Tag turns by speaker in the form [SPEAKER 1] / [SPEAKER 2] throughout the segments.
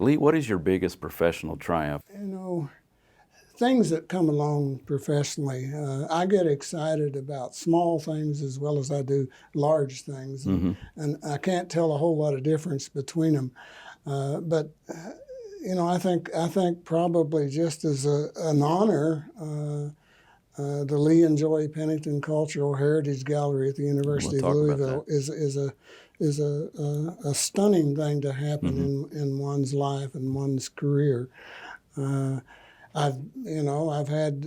[SPEAKER 1] Lee, what is your biggest professional triumph?
[SPEAKER 2] You know, things that come along professionally, I get excited about small things as well as I do large things, and I can't tell a whole lot of difference between them. But you know, I think probably just as an honor, the Lee and Joy Pennington Cultural Heritage Gallery at the University of Louisville is a stunning thing to happen in one's life and one's career. I've had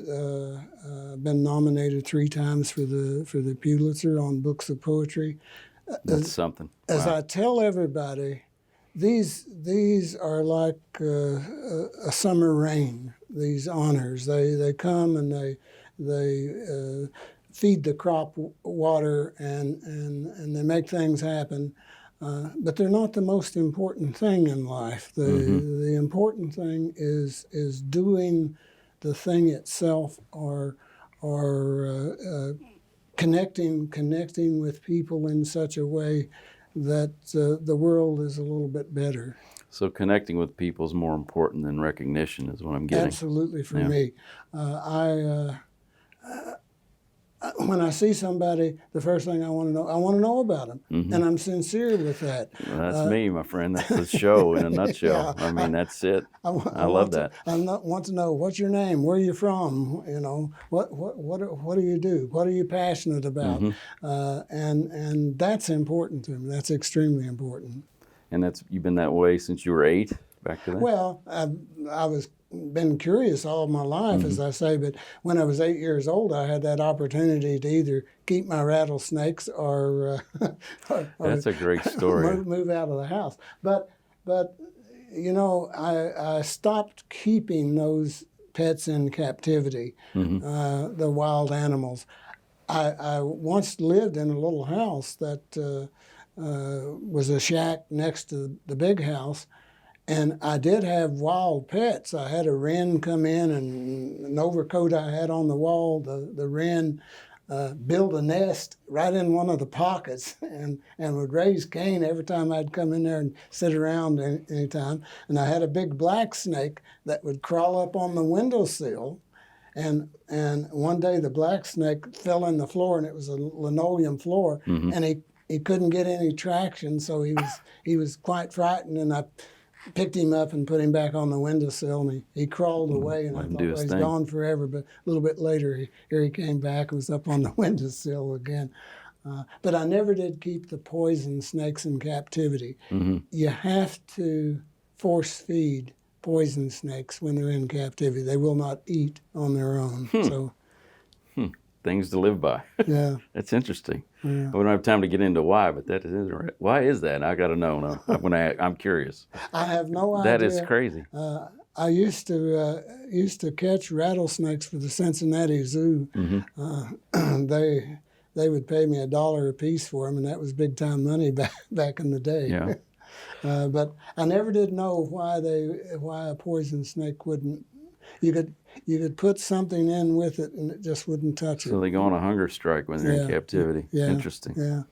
[SPEAKER 2] been nominated 3 times for the Pulitzer on books of poetry.
[SPEAKER 1] That's something.
[SPEAKER 2] As I tell everybody, these are like a summer rain. These honors, they come and they feed the crop water and they make things happen. But they're not the most important thing in life. The important thing is doing the thing itself, or connecting with people in such a way that the world is a little bit better.
[SPEAKER 1] So connecting with people is more important than recognition, is what I'm getting.
[SPEAKER 2] Absolutely, for me. When I see somebody, the first thing I want to know about them, and I'm sincere with that.
[SPEAKER 1] Well, that's me, my friend. That's the show in a nutshell. Yeah, I mean, that's it. I love that.
[SPEAKER 2] I want to know, what's your name? Where are you from? You know, what do you do? What are you passionate about? And that's important to me. That's extremely important.
[SPEAKER 1] And you've been that way since you were 8, back to that?
[SPEAKER 2] Well, I was been curious all my life, as I say, but when I was 8 years old, I had that opportunity to either keep my rattlesnakes or
[SPEAKER 1] that's a great story.
[SPEAKER 2] Move out of the house. But you know, I stopped keeping those pets in captivity, the wild animals. I once lived in a little house that was a shack next to the big house. And I did have wild pets. I had a wren come in, and an overcoat I had on the wall, the wren built a nest right in one of the pockets and would raise Cain every time I'd come in there and sit around anytime. And I had a big black snake that would crawl up on the windowsill. And one day the black snake fell in the floor, and it was a linoleum floor, and he couldn't get any traction, so he was quite frightened, and I picked him up and put him back on the windowsill, and he crawled away, and I thought, well, he's gone forever. But a little bit later, here he came back and was up on the windowsill again. But I never did keep the poison snakes in captivity. You have to force feed poison snakes when they're in captivity. They will not eat on their own. So.
[SPEAKER 1] Things to live by.
[SPEAKER 2] Yeah.
[SPEAKER 1] That's interesting.
[SPEAKER 2] Yeah.
[SPEAKER 1] We don't have time to get into why, but that is interesting. Why is that? I got to know. No, I'm curious.
[SPEAKER 2] I have no idea.
[SPEAKER 1] That is crazy.
[SPEAKER 2] I used to catch rattlesnakes for the Cincinnati Zoo. They would pay me $1 a piece for them, and that was big time money back in the day.
[SPEAKER 1] Yeah.
[SPEAKER 2] But I never did know why a poison snake wouldn't. You could put something in with it, and it just wouldn't touch it.
[SPEAKER 1] So they go on a hunger strike when they're in captivity.
[SPEAKER 2] Yeah.
[SPEAKER 1] Interesting.
[SPEAKER 2] Yeah.